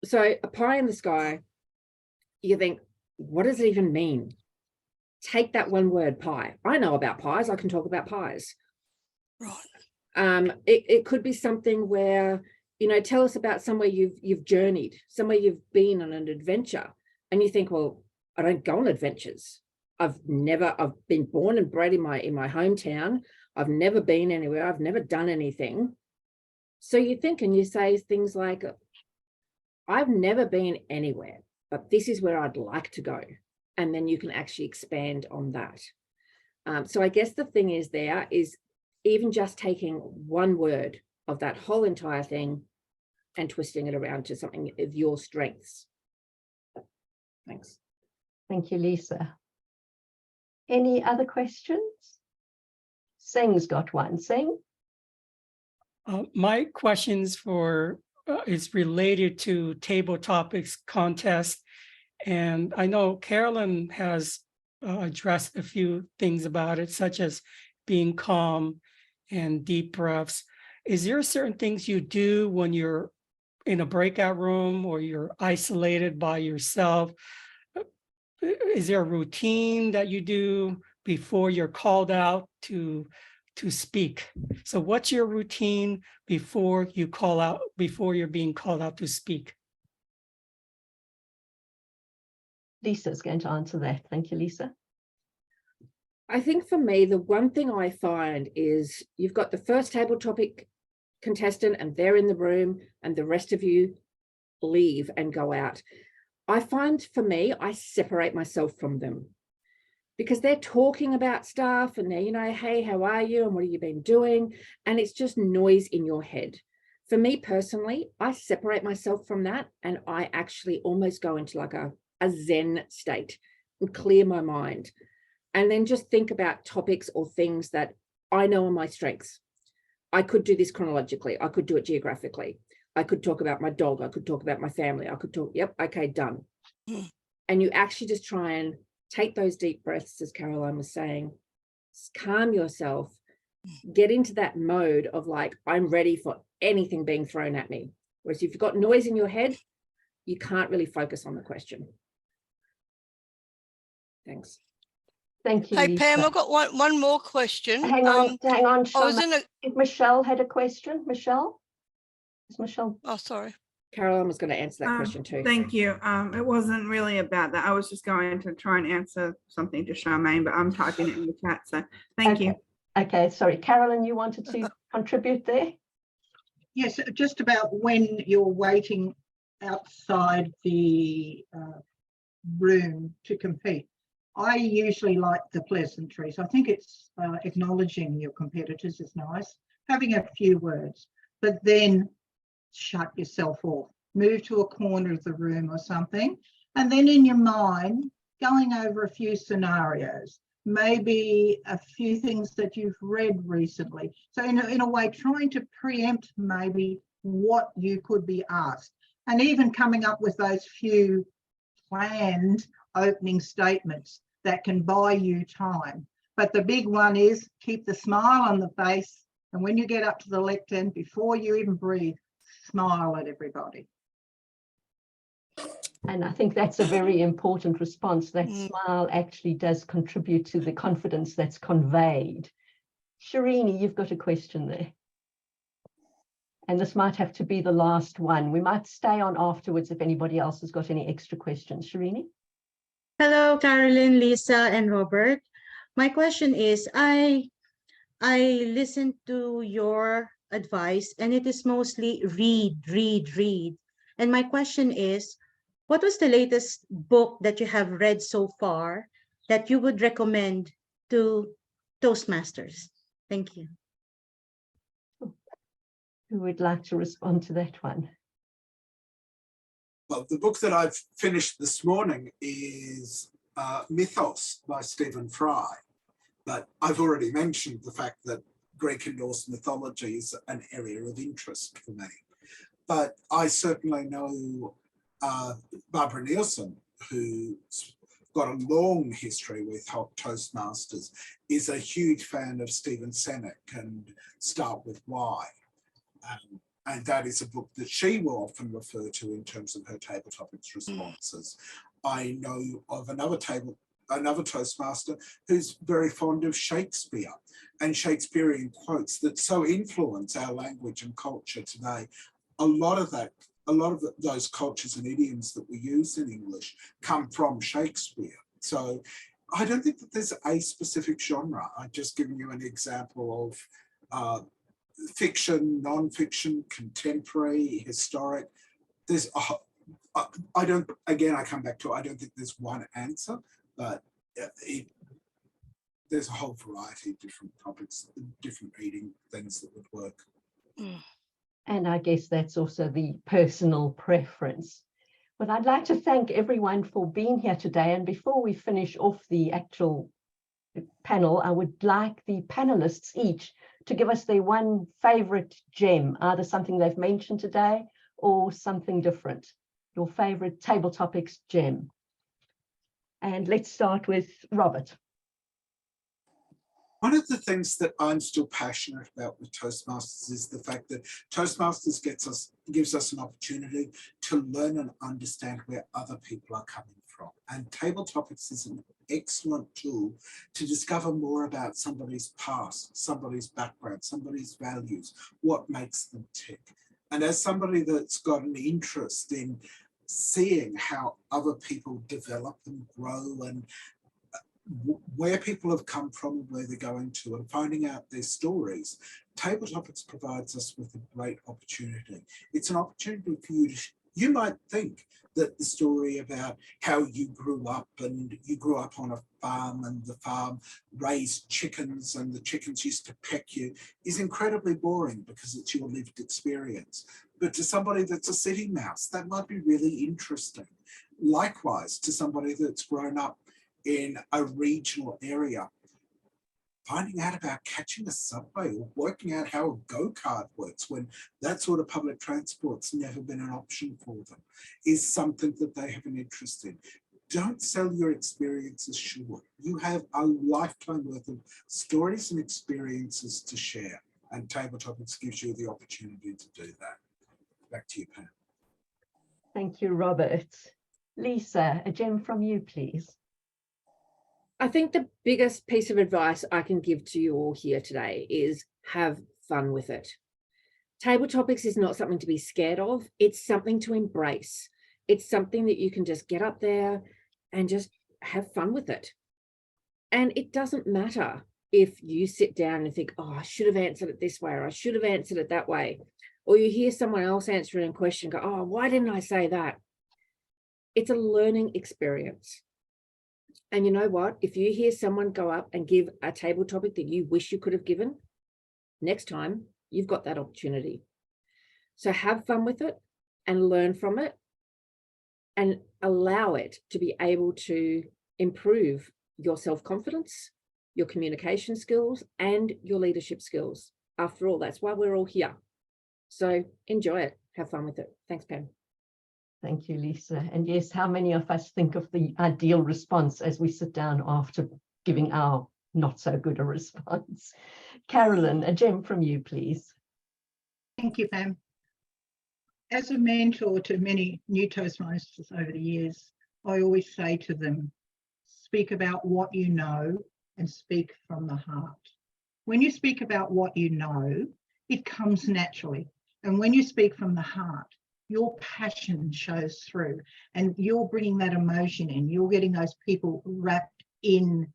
So a pie in the sky, you think, what does it even mean? Take that one word, pie. I know about pies. I can talk about pies. Right. It could be something where, tell us about somewhere you've journeyed, somewhere you've been on an adventure. And you think, well, I don't go on adventures. I've been born and bred in my hometown. I've never been anywhere. I've never done anything. So you think and you say things like, I've never been anywhere, but this is where I'd like to go. And then you can actually expand on that. So I guess the thing is even just taking one word of that whole entire thing and twisting it around to something of your strengths. Thanks. Thank you, Lisa. Any other questions? Sing's got one. Sing. My questions is related to table topics contest. And I know Carolyn has addressed a few things about it, such as being calm and deep breaths. Is there certain things you do when you're in a breakout room or you're isolated by yourself? Is there a routine that you do before you're called out to speak? So what's your routine before you're being called out to speak? Lisa's going to answer that. Thank you, Lisa. I think for me, the one thing I find is you've got the first table topic contestant and they're in the room and the rest of you leave and go out. I find for me, I separate myself from them because they're talking about stuff and they're, hey, how are you? And what have you been doing? And it's just noise in your head. For me personally, I separate myself from that and I actually almost go into like a Zen state and clear my mind. And then just think about topics or things that I know are my strengths. I could do this chronologically. I could do it geographically. I could talk about my dog. I could talk about my family. I could talk, yep, okay, done. And you actually just try and take those deep breaths, as Caroline was saying, calm yourself, get into that mode of like, I'm ready for anything being thrown at me. Whereas if you've got noise in your head, you can't really focus on the question. Thanks. Thank you, Hey, Lisa. Pam, I've got one more question. Hang on, I was Shona. in a, If Michelle had a question. Michelle? Is Michelle? oh, sorry. Caroline was going to answer that question too. Thank you. It wasn't really about that. I was just going to try and answer something to Charmaine, but I'm typing it in the chat. So thank you. Okay, sorry. Carolyn, you wanted to contribute there? Yes, just about when you're waiting outside the room to compete. I usually like the pleasantries. I think it's acknowledging your competitors is nice, having a few words, but then shut yourself off, move to a corner of the room or something, and then in your mind, going over a few scenarios, maybe a few things that you've read recently. So in a way, trying to preempt maybe what you could be asked, and even coming up with those few planned opening statements that can buy you time. But the big one is keep the smile on the face, and when you get up to the lectern, before you even breathe, smile at everybody. And I think that's a very important response. That smile actually does contribute to the confidence that's conveyed. Shirini, you've got a question there. And this might have to be the last one. We might stay on afterwards if anybody else has got any extra questions. Shirini? Hello, Carolyn, Lisa, and Robert. My question is, I listened to your advice, and it is mostly read. And my question is, what was the latest book that you have read so far that you would recommend to Toastmasters? Thank you. Who would like to respond to that one? Well, the book that I've finished this morning is Mythos by Stephen Fry. But I've already mentioned the fact that Greek and Norse mythology is an area of interest for me. But I certainly know Barbara Nielsen, who's got a long history with Toastmasters, is a huge fan of Stephen Senek and Start With Why. And that is a book that she will often refer to in terms of her table topics responses. I know of another Toastmaster who's very fond of Shakespeare and Shakespearean quotes that so influence our language and culture today. A lot of those cultures and idioms that we use in English come from Shakespeare. So I don't think that there's a specific genre. I've just given you an example of fiction, non-fiction, contemporary, historic. There's I come back to, I don't think there's one answer, but there's a whole variety of different topics, different reading things that would work. And I guess that's also the personal preference. But I'd like to thank everyone for being here today. And before we finish off the actual panel, I would like the panelists each to give us their one favorite gem, either something they've mentioned today or something different. Your favorite table topics gem. And let's start with Robert. One of the things that I'm still passionate about with Toastmasters is the fact that Toastmasters gives us an opportunity to learn and understand where other people are coming from. And table topics is an excellent tool to discover more about somebody's past, somebody's background, somebody's values, what makes them tick. And as somebody that's got an interest in seeing how other people develop and grow and where people have come from and where they're going to and finding out their stories, Table Topics provides us with a great opportunity. It's an opportunity for you to, you might think that the story about how you grew up and you grew up on a farm and the farm raised chickens and the chickens used to peck you is incredibly boring because it's your lived experience. But to somebody that's a city mouse, that might be really interesting. Likewise, to somebody that's grown up in a regional area, finding out about catching a subway or working out how a go-kart works when that sort of public transport's never been an option for them is something that they have an interest in. don't sell your experiences short. You have a lifetime worth of stories and experiences to share, and Table Topics gives you the opportunity to do that. Back to you, Pam. Thank you, Robert. Lisa, a gem from you, please. I think the biggest piece of advice I can give to you all here today is have fun with it. Table Topics is not something to be scared of. It's something to embrace. It's something that you can just get up there and just have fun with it. And it doesn't matter if you sit down and think, oh, I should have answered it this way, or I should have answered it that way. Or you hear someone else answering a question, go, oh, why didn't I say that? It's a learning experience. And you know what? If you hear someone go up and give a table topic that you wish you could have given, next time you've got that opportunity. So have fun with it and learn from it and allow it to be able to improve your self-confidence, your communication skills, and your leadership skills. After all, that's why we're all here. So enjoy it. Have fun with it. Thanks, Pam. Thank you, Lisa. And yes, how many of us think of the ideal response as we sit down after giving our not so good a response? Carolyn, a gem from you, please. Thank you, Pam. As a mentor to many new Toastmasters over the years, I always say to them, speak about what you know and speak from the heart. When you speak about what you know, it comes naturally. And when you speak from the heart, your passion shows through and you're bringing that emotion in. You're getting those people wrapped in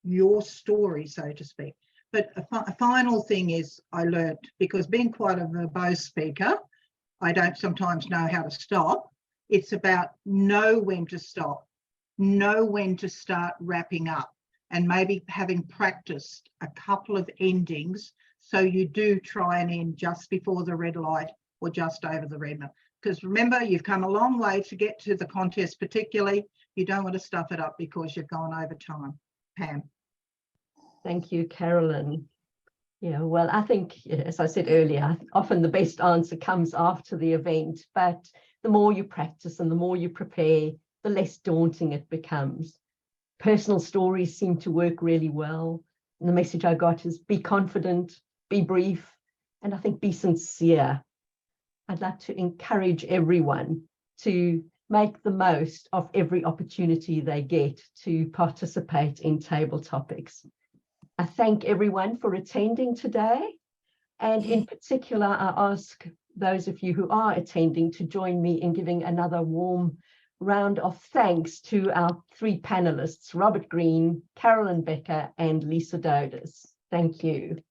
your story, so to speak. But a final thing is I learned, because being quite a verbose speaker, I don't sometimes know how to stop. It's about know when to stop, know when to start wrapping up, and maybe having practiced a couple of endings so you do try and end just before the red light or just over the red light. Because remember, you've come a long way to get to the contest, particularly. You don't want to stuff it up because you've gone over time. Pam. Thank you, Carolyn. Yeah, well, I think, as I said earlier, often the best answer comes after the event, but the more you practice and the more you prepare, the less daunting it becomes. Personal stories seem to work really well. And the message I got is be confident, be brief, and I think be sincere. I'd like to encourage everyone to make the most of every opportunity they get to participate in Table Topics. I thank everyone for attending today. And in particular, I ask those of you who are attending to join me in giving another warm round of thanks to our three panelists, Robert Green, Carolyn Becker, and Lisa Dodis. Thank you.